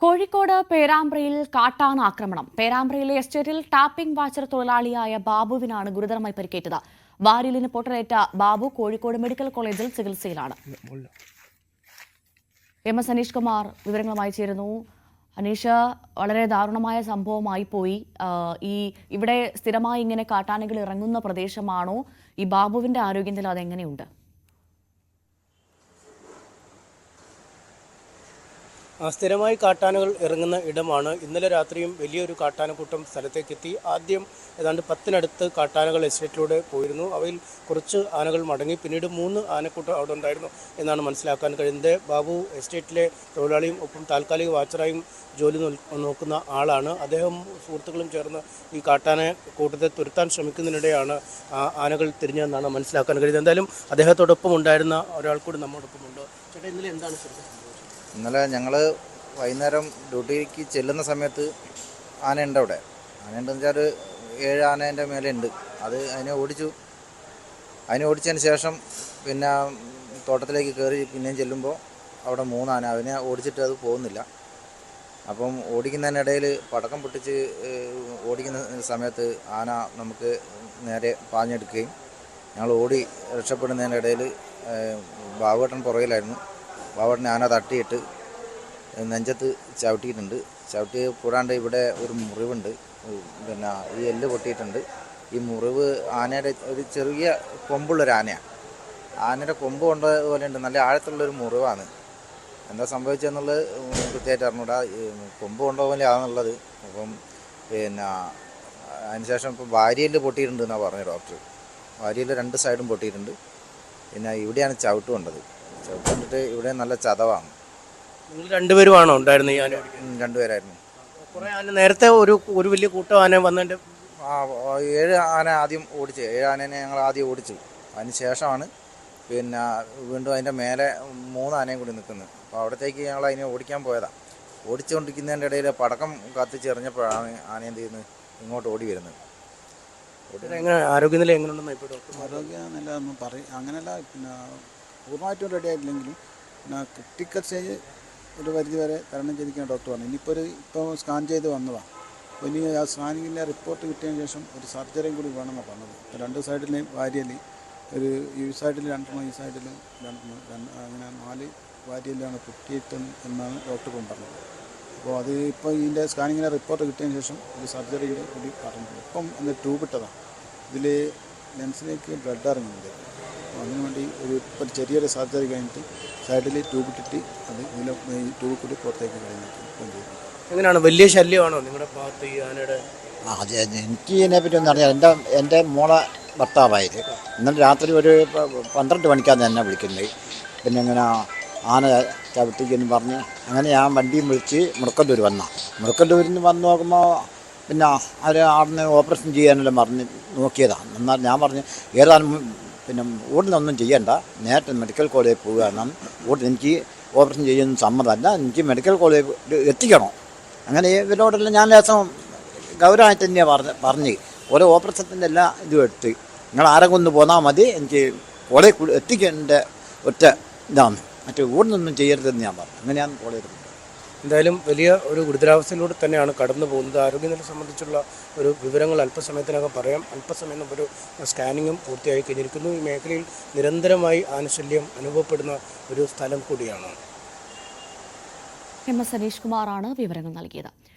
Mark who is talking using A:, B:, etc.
A: കോഴിക്കോട് പേരാമ്പ്രയിൽ കാട്ടാന ആക്രമണം. പേരാമ്പ്രയിലെ എസ്റ്റേറ്റിൽ ടാപ്പിംഗ് വാച്ചർ തൊഴിലാളിയായ ബാബുവിനാണ് ഗുരുതരമായി പരിക്കേറ്റത്. വാരിയലിന് പൊട്ടലേറ്റ ബാബു കോഴിക്കോട് മെഡിക്കൽ കോളേജിൽ ചികിത്സയിലാണ്. എസ് അനീഷ് കുമാർ വിവരങ്ങളുമായി ചേരുന്നു. അനീഷ്, വളരെ ദാരുണമായ സംഭവമായി പോയി. ഇവിടെ സ്ഥിരമായി ഇങ്ങനെ കാട്ടാനകൾ ഇറങ്ങുന്ന പ്രദേശമാണോ? ഈ ബാബുവിന്റെ ആരോഗ്യനില അതെങ്ങനെയുണ്ട്?
B: സ്ഥിരമായി കാട്ടാനകൾ ഇറങ്ങുന്ന ഇടമാണ്. ഇന്നലെ രാത്രിയും വലിയൊരു കാട്ടാനക്കൂട്ടം സ്ഥലത്തേക്കെത്തി. ആദ്യം ഏതാണ്ട് 10-നടുത്ത് കാട്ടാനകൾ എസ്റ്റേറ്റിലൂടെ പോയിരുന്നു. അവയിൽ കുറച്ച് ആനകൾ മടങ്ങി. പിന്നീട് 3 ആനക്കൂട്ടം അവിടെ ഉണ്ടായിരുന്നു എന്നാണ് മനസ്സിലാക്കാൻ കഴിയുന്നത്. ബാബു എസ്റ്റേറ്റിലെ തൊഴിലാളിയും ഒപ്പം താൽക്കാലിക വാച്ചറായും ജോലി നോക്കുന്ന ആളാണ്. അദ്ദേഹം സുഹൃത്തുക്കളും ചേർന്ന് ഈ കാട്ടാന കൂട്ടത്തെ തുരത്താൻ ശ്രമിക്കുന്നതിനിടെയാണ് ആനകൾ തിരിഞ്ഞതെന്നാണ് മനസ്സിലാക്കാൻ കഴിയുന്നത്. എന്തായാലും അദ്ദേഹത്തോടൊപ്പം ഉണ്ടായിരുന്ന ഒരാൾ കൂടി നമ്മോടൊപ്പമുണ്ട്. ചേട്ടാ, ഇന്നലെ എന്താണ് ശ്രദ്ധിച്ചത്?
C: ഇന്നലെ ഞങ്ങൾ വൈകുന്നേരം ഡ്യൂട്ടിക്ക് ചെല്ലുന്ന സമയത്ത് ആനയുണ്ട് അവിടെ. ആനയുണ്ടെന്ന് വെച്ചാൽ 7 ആനേൻ്റെ മേലെ ഉണ്ട്. അതിനെ ഓടിച്ചതിന് ശേഷം പിന്നെ തോട്ടത്തിലേക്ക് കയറി പിന്നെയും ചെല്ലുമ്പോൾ അവിടെ 3 ആന. അതിനെ ഓടിച്ചിട്ട് അത് പോകുന്നില്ല. അപ്പം ഓടിക്കുന്നതിനിടയിൽ പടക്കം പൊട്ടിച്ച് ഓടിക്കുന്ന സമയത്ത് ആന നമുക്ക് നേരെ പാഞ്ഞെടുക്കുകയും ഞങ്ങൾ ഓടി രക്ഷപ്പെടുന്നതിനിടയിൽ ബാബുവേട്ടൻ പുറകിലായിരുന്നു. ബാബുവേട്ടനെ ആന തട്ടിയിട്ട് നെഞ്ചത്ത് ചവിട്ടിയിട്ടുണ്ട്. കൂടാണ്ട് ഇവിടെ ഒരു മുറിവുണ്ട്. പിന്നെ ഈ എല്ല് പൊട്ടിയിട്ടുണ്ട്. ഈ മുറിവ് ആനയുടെ ഒരു ചെറിയ കൊമ്പുള്ളൊരു ആനയാണ്. ആനയുടെ കൊമ്പ് കൊണ്ട പോലെ ഉണ്ട്. നല്ല ആഴത്തുള്ളൊരു മുറിവാണ്. എന്താ സംഭവിച്ചതെന്നുള്ളത് കൃത്യമായിട്ട് അറിഞ്ഞൂടാ. കൊമ്പ് കൊണ്ട പോലെ ആണെന്നുള്ളത്. അപ്പം പിന്നെ അതിനുശേഷം ഇപ്പോൾ വാരിയല് പൊട്ടിയിട്ടുണ്ട് എന്നാണ് പറഞ്ഞത് ഡോക്ടർ. വാരിയല് 2 സൈഡും പൊട്ടിയിട്ടുണ്ട്. പിന്നെ ഇവിടെയാണ് ചവിട്ട് കൊണ്ടത്. ചവിട്ട് കൊണ്ടിട്ട് ഇവിടെ നല്ല ചതവാണ്.
B: നിങ്ങൾ 2 പേരുമാണോ ഉണ്ടായിരുന്നത്? ഈ ആന
C: 2 പേരായിരുന്നു.
B: കുറേ ആന നേരത്തെ ഒരു വലിയ കൂട്ടം ആന വന്നതിൻ്റെ
C: 7 ആന ആദ്യം ഓടിച്ച് 7 ആനേനെ ഞങ്ങൾ ആദ്യം ഓടിച്ചു. അതിന് ശേഷമാണ് പിന്നെ വീണ്ടും അതിൻ്റെ മേലെ 3 ആനയും കൂടി നിൽക്കുന്നത്. അപ്പോൾ അവിടത്തേക്ക് ഞങ്ങൾ അതിനെ ഓടിക്കാൻ പോയതാണ്. ഓടിച്ചുകൊണ്ടിരിക്കുന്നതിൻ്റെ ഇടയിൽ പടക്കം കത്തിച്ചെറിഞ്ഞപ്പോഴാണ് ആന എന്ത് ചെയ്യുന്നത് ഇങ്ങോട്ട് ഓടി വരുന്നത്.
B: എങ്ങനെ ആരോഗ്യനില എങ്ങനെയുണ്ടെന്ന് ഇപ്പോൾ ഡോക്ടർ?
D: ആരോഗ്യനില ഒന്നും പറയും അങ്ങനെയല്ല. പിന്നെ പൂർണ്ണമായിട്ടും റെഡി ആയിട്ടില്ലെങ്കിലും പിന്നെ ക്രിട്ടിക്കൽ സ്റ്റേജ് ഒരു പരിധി വരെ തരണം ചെയ്തിരിക്കാൻ ഡോക്ടർ പറഞ്ഞു. ഇപ്പോൾ സ്കാൻ ചെയ്ത് വന്നതാണ്. അപ്പോൾ ഇനി ആ സ്കാനിങ്ങിൻ്റെ റിപ്പോർട്ട് കിട്ടിയതിന് ശേഷം ഒരു സർജറിയും കൂടി വേണമെന്നാണ് പറഞ്ഞത്. 2 സൈഡിലെയും വാരിയല് ഒരു ഈ സൈഡിൽ 2 ഈ സൈഡിൽ 2 അങ്ങനെ 4 വാരിയലാണ് പൊട്ടിയിട്ട് എന്നാണ് ഡോക്ടർ പറഞ്ഞത്. അപ്പോൾ അത് ഇപ്പോൾ ഇതിൻ്റെ സ്കാനിങ്ങിൻ്റെ റിപ്പോർട്ട് കിട്ടിയതിന് ശേഷം ഒരു സർജറിയുടെ കൂടി പറഞ്ഞത്. ഇപ്പം ട്യൂബ് ഇട്ടതാണ്. ഇതിൽ ലെൻസിലേക്ക് ബ്ലഡ് ഇറങ്ങുന്നുണ്ട്. അപ്പോൾ അതിനു വേണ്ടി ഇപ്പോൾ ചെറിയൊരു സർജറി കഴിഞ്ഞിട്ട് സൈഡിൽ ട്യൂബ് ഇട്ടിട്ട് അത് ഈ ട്യൂബ് കൂടി പുറത്തേക്ക് കഴിഞ്ഞിട്ട്
B: എങ്ങനെയാണ്? വലിയ ശല്യമാണോ നിങ്ങളുടെ ഭാഗത്ത് ഈ ആനയുടെ?
E: അതെ, എനിക്ക് ഇതിനെപ്പറ്റി ഒന്നും അറിയാം. എൻ്റെ മോളെ ഭർത്താവായത് ഇന്നലെ രാത്രി ഒരു 12 മണിക്കാണ് എന്നെ വിളിക്കുന്നത്. പിന്നെ ഇങ്ങനെ ആന ചവിട്ടിക്കെന്ന് പറഞ്ഞ് അങ്ങനെ ഞാൻ വണ്ടിയും വിളിച്ച് മുടക്കല്ലൂർ മുടക്കല്ലൂരിൽ നിന്ന് വന്ന് നോക്കുമ്പോൾ പിന്നെ അവർ അവിടുന്ന് ഓപ്പറേഷൻ ചെയ്യാനെല്ലാം പറഞ്ഞ് നോക്കിയതാണ്. എന്നാൽ ഞാൻ പറഞ്ഞു ഏതാനും പിന്നെ ഉടനൊന്നും ചെയ്യണ്ട, നേരത്തെ മെഡിക്കൽ കോളേജിൽ പോകുക. എന്നാൽ എനിക്ക് ഓപ്പറേഷൻ ചെയ്യുന്ന സമ്മതമല്ല, എനിക്ക് മെഡിക്കൽ കോളേജിൽ എത്തിക്കണം. അങ്ങനെ ഇവരോടെല്ലാം ഞാൻ ലേശം ഗൗരവമായിട്ട് തന്നെയാണ് പറഞ്ഞ് ഓരോ ഓപ്പറേഷത്തിൻ്റെ എല്ലാ ഇതും എടുത്ത് നിങ്ങൾ ആരെങ്കിലും ഒന്ന് പോന്നാൽ മതി, എനിക്ക് കോളേജ് എത്തിക്കേണ്ട ഒറ്റ ഇതാണ്, മറ്റേ ഉടനൊന്നും ചെയ്യരുതെന്ന് ഞാൻ പറഞ്ഞു. അങ്ങനെയാണ് കോളേജിൽ.
B: എന്തായാലും വലിയ ഒരു ഗുരുതരാവസ്ഥയിലൂടെ തന്നെയാണ് കടന്നു പോകുന്നത്. ആരോഗ്യനില സംബന്ധിച്ചുള്ള ഒരു വിവരങ്ങൾ അല്പസമയത്തിനകം പറയാം. അല്പസമയം ഒരു സ്കാനിങ്ങും പൂർത്തിയായി കഴിഞ്ഞിരിക്കുന്നു. ഈ മേഖലയിൽ നിരന്തരമായി ആനശല്യം അനുഭവപ്പെടുന്ന ഒരു സ്ഥലം കൂടിയാണ്.
A: എസ് അനീഷ് കുമാറാണ് വിവരങ്ങൾ നൽകിയത്.